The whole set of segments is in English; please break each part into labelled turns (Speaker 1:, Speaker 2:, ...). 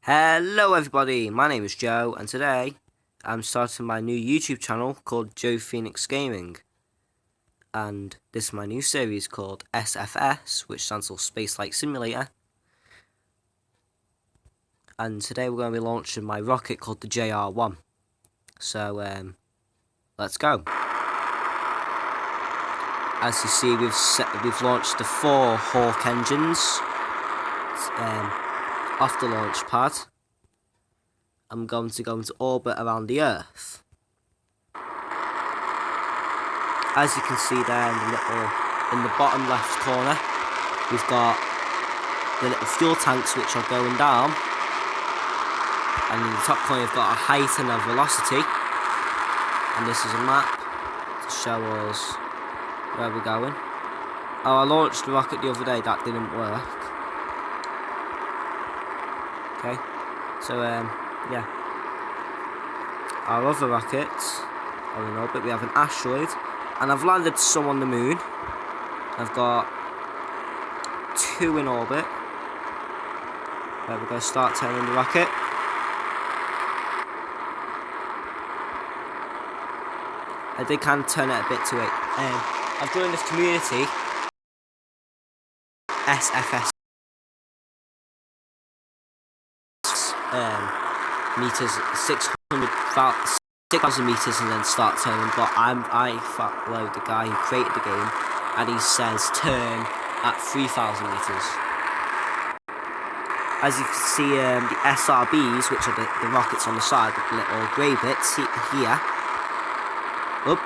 Speaker 1: Hello everybody, my name is Joe and today I'm starting my new YouTube channel called Joe Phoenix Gaming, and this is my new series called SFS, which stands for Space Flight Simulator, and today we're going to be launching my rocket called the JR1. So let's go. As you see, we've launched the 4 Hawk engines off the launch pad. I'm going to go into orbit around the Earth. As you can see there in the bottom left corner, we've got the little fuel tanks which are going down, and in the top corner you've got a height and a velocity, and this is a map to show us where we're going. Oh, I launched the rocket the other day, that didn't work. Okay, so yeah, our other rockets are in orbit. We have an asteroid, and I've landed some on the moon. I've got 2 in orbit. Right, we're going to start turning the rocket. I did kind of turn it a bit too late. I've joined this community, SFS. Meters, 6,000 meters, and then start turning. But I follow the guy who created the game, and he says turn at 3,000 meters. As you can see, the SRBs, which are the rockets on the side, with the little grey bits here. Oop.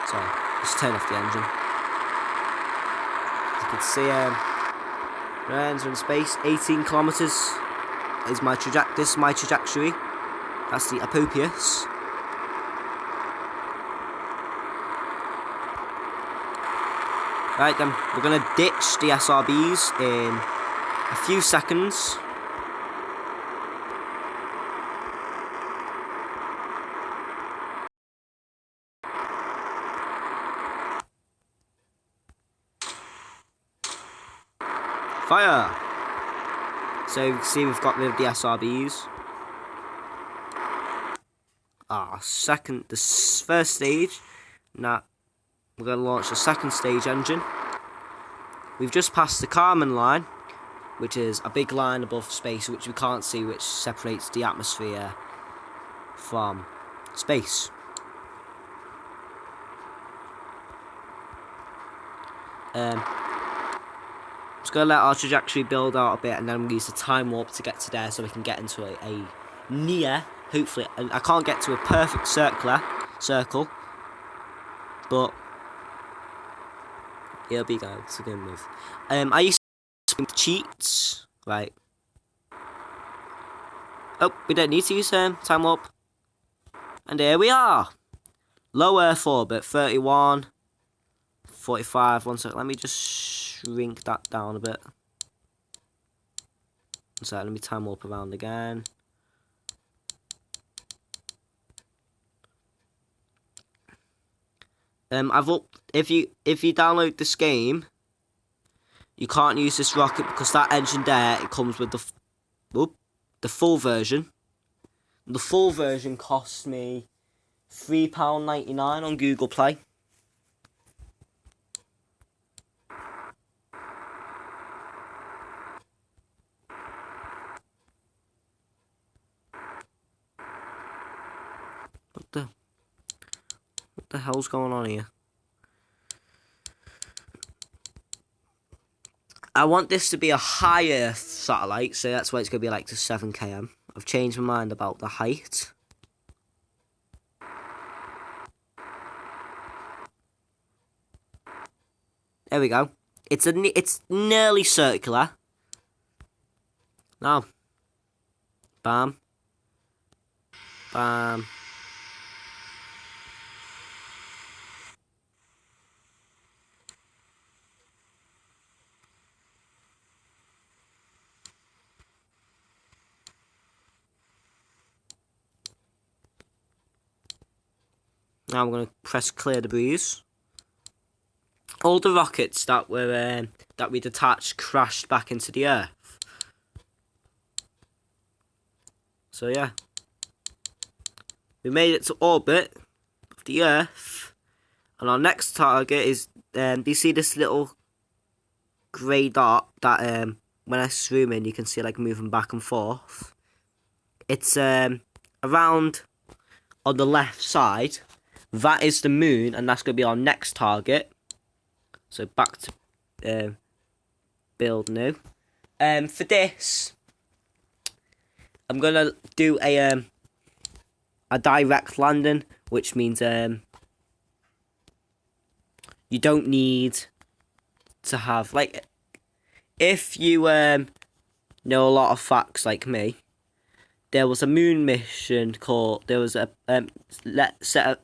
Speaker 1: Sorry, just turn off the engine. As you can see, we're in space. 18 kilometers. This is my trajectory. That's the Apophis. Right then, we're gonna ditch the SRBs in a few seconds. Fire! So you can see we've got rid of the SRBs. The first stage. Now we're going to launch the second stage engine. We've just passed the Kármán line, which is a big line above space which we can't see, which separates the atmosphere from space. Just going to let our trajectory build out a bit, and then we use the time warp to get to there so we can get into a near, hopefully, and I can't get to a perfect circle, but it'll be good to begin with. I used to cheats, right? Oh, we don't need to use time warp. And here we are. Low Earth orbit, 31, 45, 1 second, let me just shrink that down a bit. So let me time warp around again. If you download this game, you can't use this rocket because that engine there, it comes with the full version. The full version cost me £3.99 on Google Play. What the hell's going on here? I want this to be a high Earth satellite, so that's why it's going to be like to 7 km. I've changed my mind about the height. There we go. It's nearly circular. Now, bam, bam. Now I'm going to press clear the breeze. all the rockets that were that we detached crashed back into the Earth. So yeah, we made it to orbit of the Earth, and our next target is, do you see this little grey dot that when I zoom in you can see like moving back and forth? It's around on the left side. That is the moon, and that's going to be our next target. So back to build new. For this, I'm going to do a direct landing, which means you don't need to have, like, if you know a lot of facts like me, there was a moon mission called, there was a set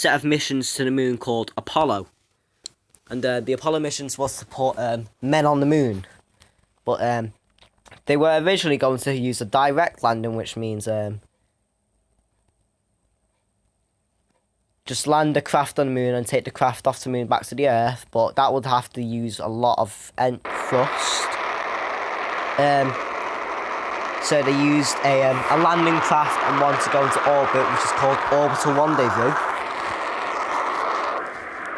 Speaker 1: of missions to the moon called Apollo. And the Apollo missions was to put men on the moon. But they were originally going to use a direct landing, which means just land the craft on the moon and take the craft off the moon back to the Earth. But that would have to use a lot of thrust. So they used a landing craft and one to go into orbit, which is called orbital rendezvous.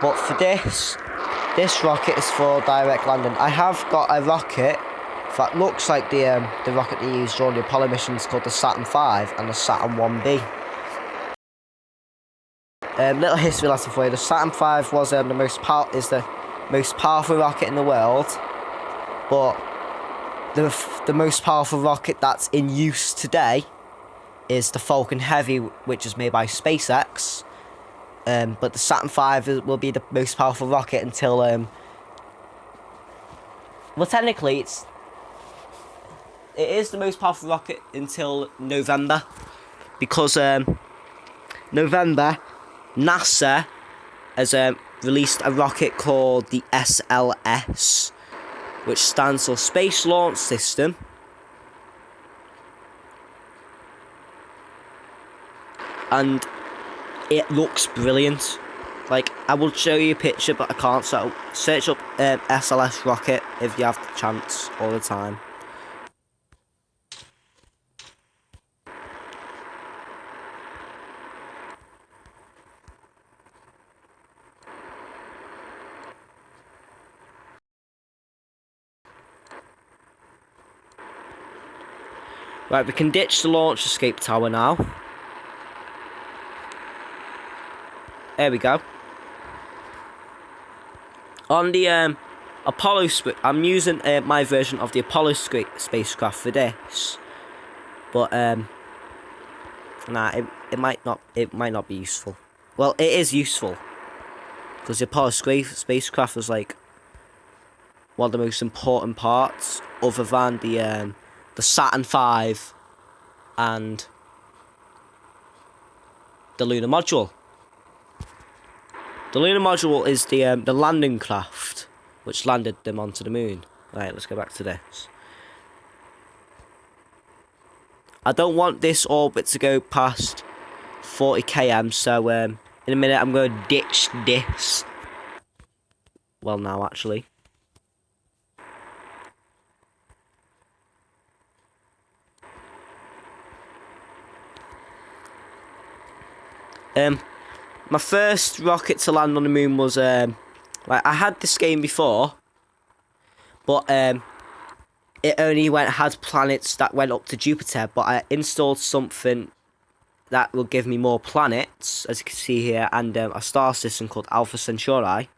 Speaker 1: But for this rocket is for direct landing. I have got a rocket that looks like the rocket they used during the Apollo missions, called the Saturn V and the Saturn 1B. Little history lesson for you. The Saturn V was the most powerful rocket in the world, but the most powerful rocket that's in use today is the Falcon Heavy, which is made by SpaceX. But the Saturn V will be the most powerful rocket until well, technically it is the most powerful rocket until November, because November NASA has released a rocket called the SLS, which stands for Space Launch System. And it looks brilliant. Like, I will show you a picture, but I can't. So search up SLS rocket if you have the chance all the time. Right, we can ditch the launch escape tower now. There we go. On the Apollo, I'm using my version of the Apollo spacecraft for this, but nah, it might not be useful. Well, it is useful because the Apollo spacecraft was like one of the most important parts, other than the Saturn V and the lunar module. The lunar module is the landing craft which landed them onto the moon. Right, let's go back to this. I don't want this orbit to go past 40 km, so in a minute I'm going to ditch this. Well, now actually. My first rocket to land on the moon was like, I had this game before, but it only had planets that went up to Jupiter. But I installed something that will give me more planets, as you can see here, and a star system called Alpha Centauri.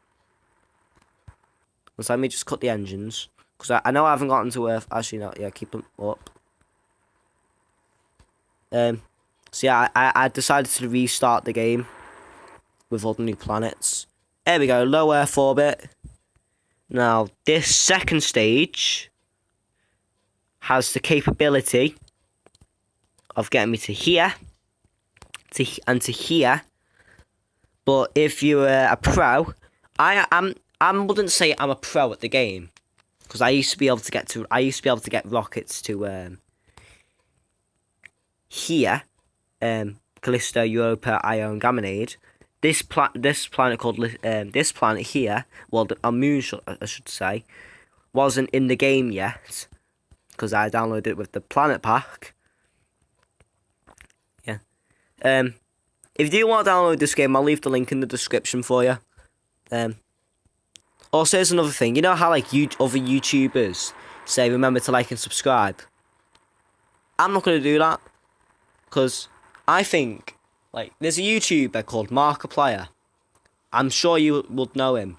Speaker 1: So let me just cut the engines, because I know I haven't gotten to Earth. Actually, no, yeah, keep them up. So yeah, I decided to restart the game with all the new planets. There we go, low Earth orbit. Now, this second stage has the capability of getting me to here, and to here. But if you're a pro, I wouldn't say I'm a pro at the game, because I used to be able to get rockets to here, Callisto, Europa, Io, and Ganymede. This planet called this planet here, well, a moon, I should say, wasn't in the game yet, because I downloaded it with the planet pack. If you do want to download this game, I'll leave the link in the description for you. Also, here's another thing. You know how like other YouTubers say remember to like and subscribe? I'm not going to do that. Because I think, like, there's a YouTuber called Markiplier. I'm sure you would know him.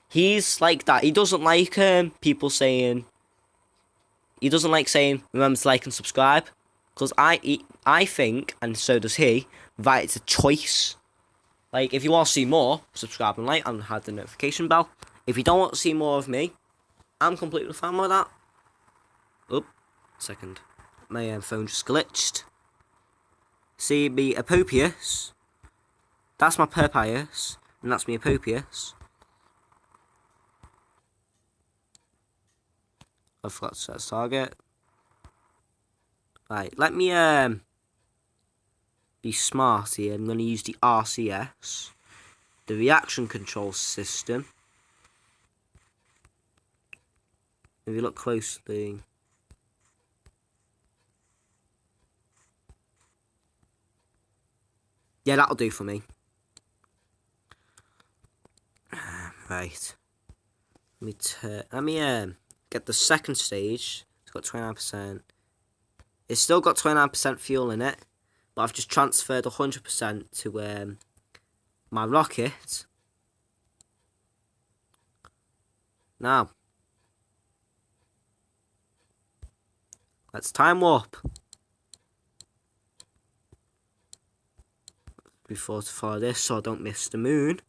Speaker 1: He's like that. He doesn't like people saying... He doesn't like saying, remember to like and subscribe. Because I think, and so does he, that it's a choice. Like, if you want to see more, subscribe and like, and hit the notification bell. If you don't want to see more of me, I'm completely fine with that. Oop, second. My phone just glitched. See me Apopius. That's my Perpius, and that's me Apopius. I forgot to set a target. Right, let me be smart here. I'm going to use the RCS, the reaction control system. If you look closely, yeah, that'll do for me. Right. Let me get the second stage. It's got 29%. It's still got 29% fuel in it, but I've just transferred 100% to my rocket. Now, let's time warp. Before to follow this, so I don't miss the moon.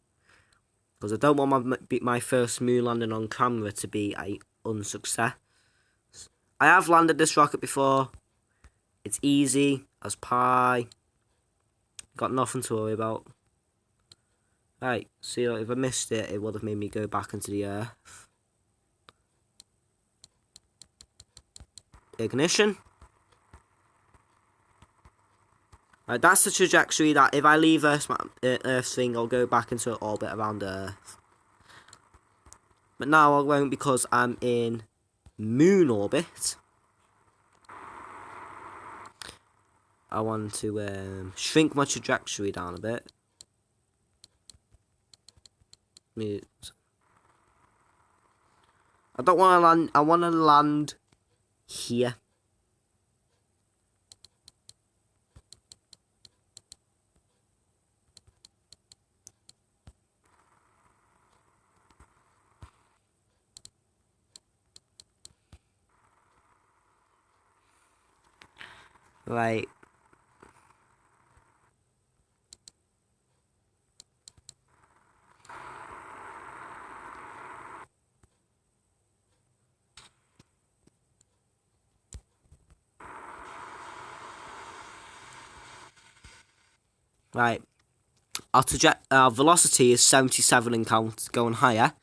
Speaker 1: Because I don't want my first moon landing on camera to be a unsuccess. I have landed this rocket before. It's easy as pie. Got nothing to worry about. Right, see, if I missed it, it would have made me go back into the earth. Ignition. Right, that's the trajectory that if I leave Earth's thing, I'll go back into orbit around Earth. But now I won't because I'm in moon orbit. I want to shrink my trajectory down a bit. I don't want to land. I want to land here. Right. Right. Our velocity is 77 and count, going higher,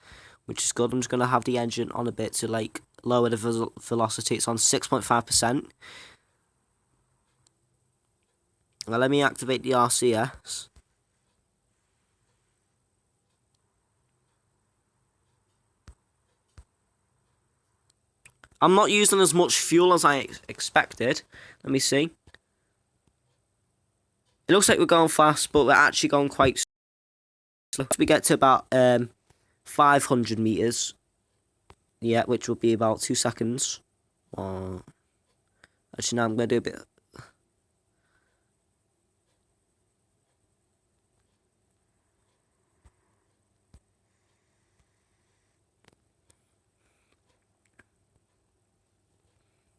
Speaker 1: which is good. I'm just going to have the engine on a bit to like lower the velocity. It's on 6.5%. Now let me activate the RCS. I'm not using as much fuel as I expected. Let me see. It looks like we're going fast, but we're actually going quite slow. We get to about 500 meters. Yeah, which will be about 2 seconds. Actually, now I'm going to do a bit.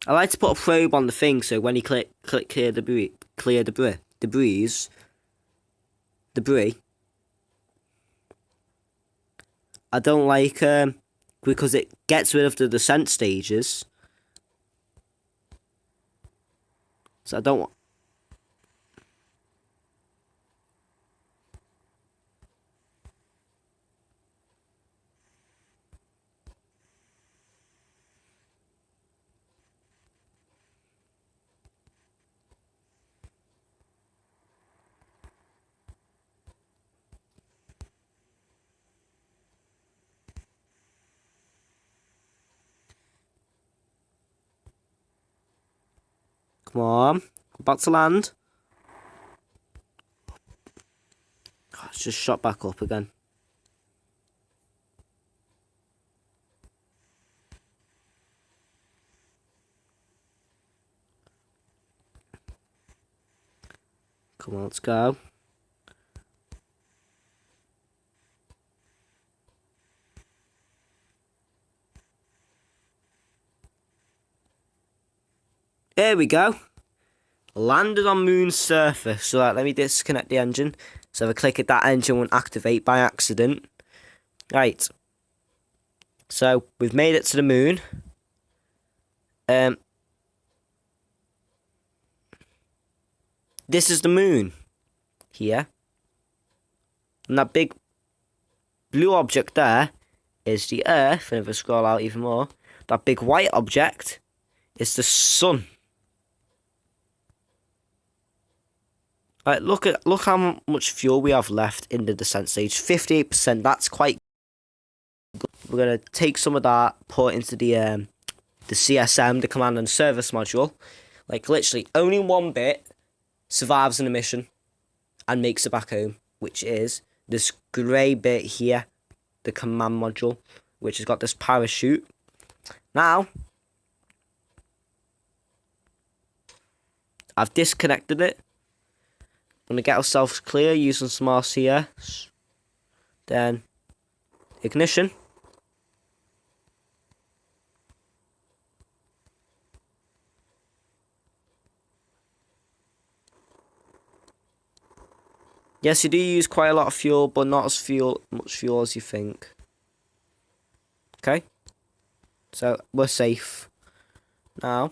Speaker 1: I like to put a probe on the thing, so when you click clear debris, I don't like because it gets rid of the descent stages. So I don't want. Come on, we're about to land. just shot back up again. Come on, let's go. There we go. Landed on moon's surface. So let me disconnect the engine. So if I click it, that engine won't activate by accident. Right. So we've made it to the moon. This is the moon here. And that big blue object there is the Earth. And if I scroll out even more, that big white object is the sun. Right, look how much fuel we have left in the descent stage. 58%. That's quite good. We're gonna take some of that, put it into the CSM, the command and service module. Like literally, only one bit survives in a mission and makes it back home, which is this grey bit here, the command module, which has got this parachute. Now, I've disconnected it. I'm going to get ourselves clear using some RCS. Then, ignition. Yes, you do use quite a lot of fuel, but not as much fuel as you think. Okay? So, we're safe. Now,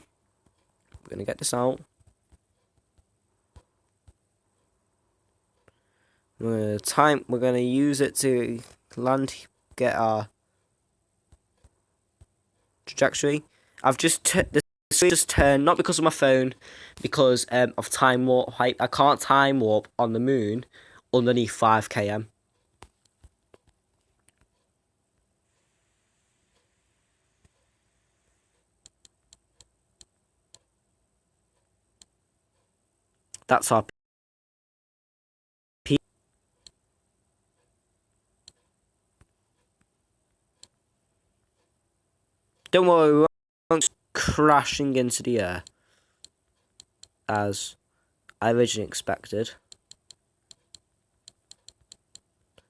Speaker 1: we're going to get this out. We're going to use it to land, get our trajectory. I've just turned, not because of my phone, because of time warp height. I can't time warp on the moon underneath 5 km. That's our P. Don't worry, we won't crashing into the air as I originally expected.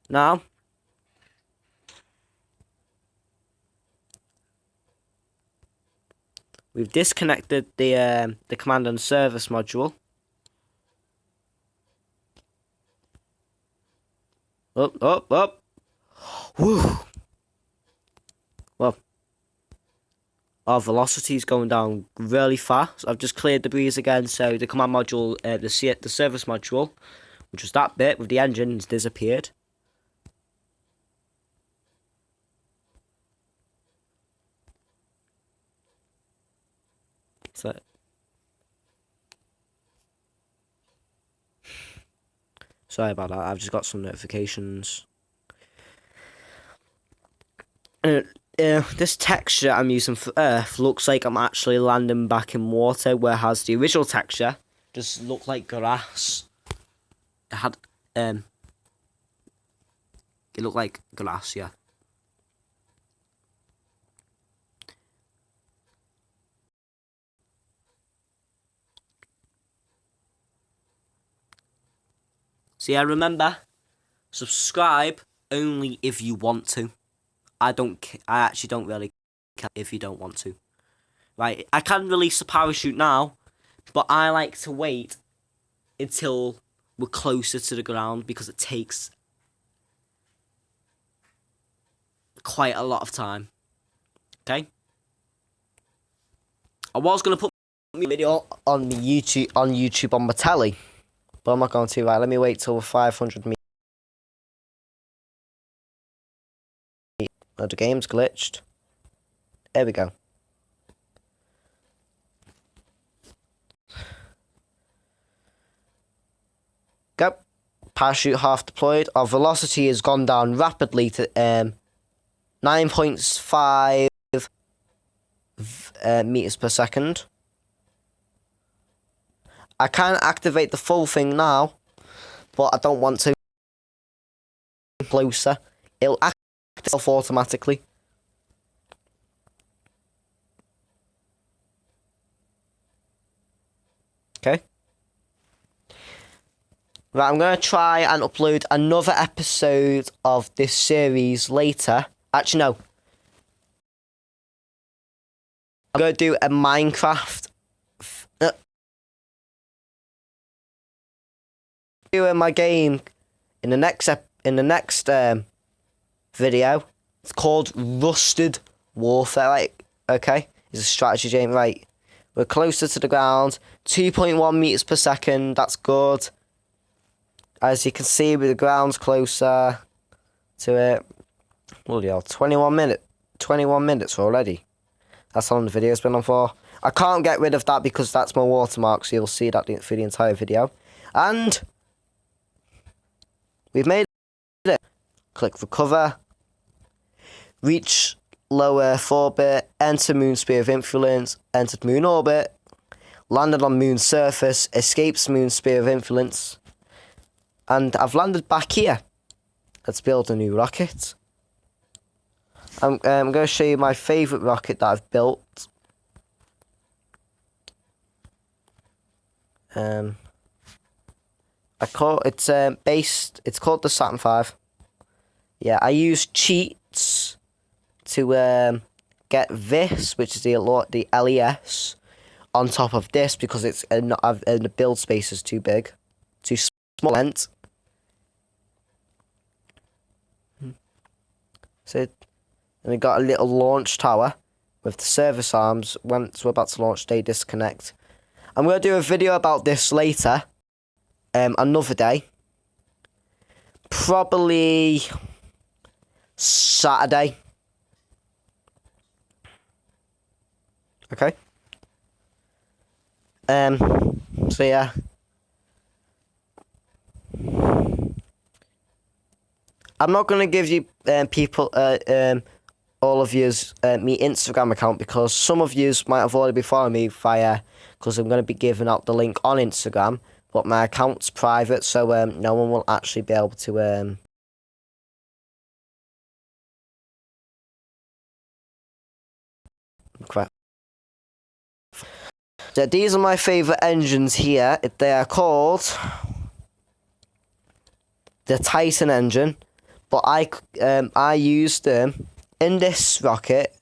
Speaker 1: Now, we've disconnected the command and service module. Up. Woo! Well, our velocity is going down really fast. I've just cleared the breeze again, so the command module, the service module, which was that bit with the engine, has disappeared. So, sorry about that. I've just got some notifications. This texture I'm using for Earth looks like I'm actually landing back in water, whereas the original texture just looked like grass. It had it looked like grass, yeah. So yeah, remember, subscribe only if you want to. I actually don't really care if you don't want to. Right, I can release the parachute now, but I like to wait until we're closer to the ground because it takes quite a lot of time. Okay? I was gonna put my video on YouTube on my telly, but I'm not going to. Right, let me wait till we're 500 meters. Oh, the game's glitched. There we go. Go. Parachute half deployed. Our velocity has gone down rapidly to 9.5 meters per second. I can activate the full thing now, but I don't want to. closer, it'll act itself automatically. Okay. Right, I'm going to try and upload another episode of this series later. Actually, no. I'm going to do a Minecraft. Doing my game in the next video. It's called Rusted Warfare. Right, okay, it's a strategy game. Right, we're closer to the ground. 2.1 meters per second. That's good. As you can see, with the ground's closer to it. Bloody hell, 21 minutes already. That's how long the video's been on for. I can't get rid of that because that's my watermark, so you'll see that through the entire video. And we've made it. Click recover. Reach low Earth orbit. Enter moon sphere of influence. Entered moon orbit. Landed on moon surface. Escapes moon sphere of influence. And I've landed back here. Let's build a new rocket. I'm going to show you my favourite rocket that I've built. It's called the Saturn V. Yeah, I use cheats to get this, which is the LES, on top of this because it's the build space is too big, too small. So, and we got a little launch tower with the service arms. Once we're about to launch, they disconnect. I'm going to do a video about this later, another day. Probably Saturday. Okay. So yeah. I'm not going to give you people, all of yous, me Instagram account because some of yous might have already been following me via, because I'm going to be giving out the link on Instagram, but my account's private, so no one will actually be able to crap. So these are my favourite engines here. They are called the Titan engine. But I used them in this rocket.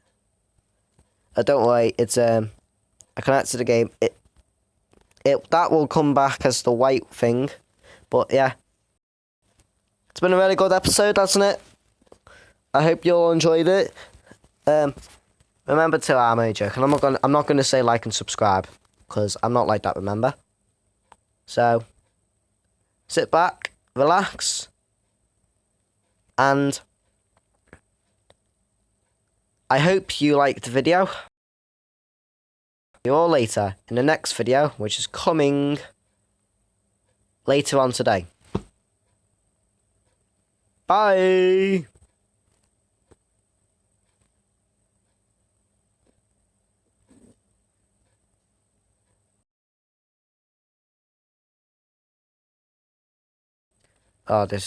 Speaker 1: Don't worry, it's I connected the game. That will come back as the white thing. But yeah, it's been a really good episode, hasn't it? I hope you all enjoyed it. Remember to I'm only joking. I'm not gonna say like and subscribe because I'm not like that. Remember. So sit back, relax. And I hope you liked the video. See you all later in the next video, which is coming later on today. Bye! Oh, this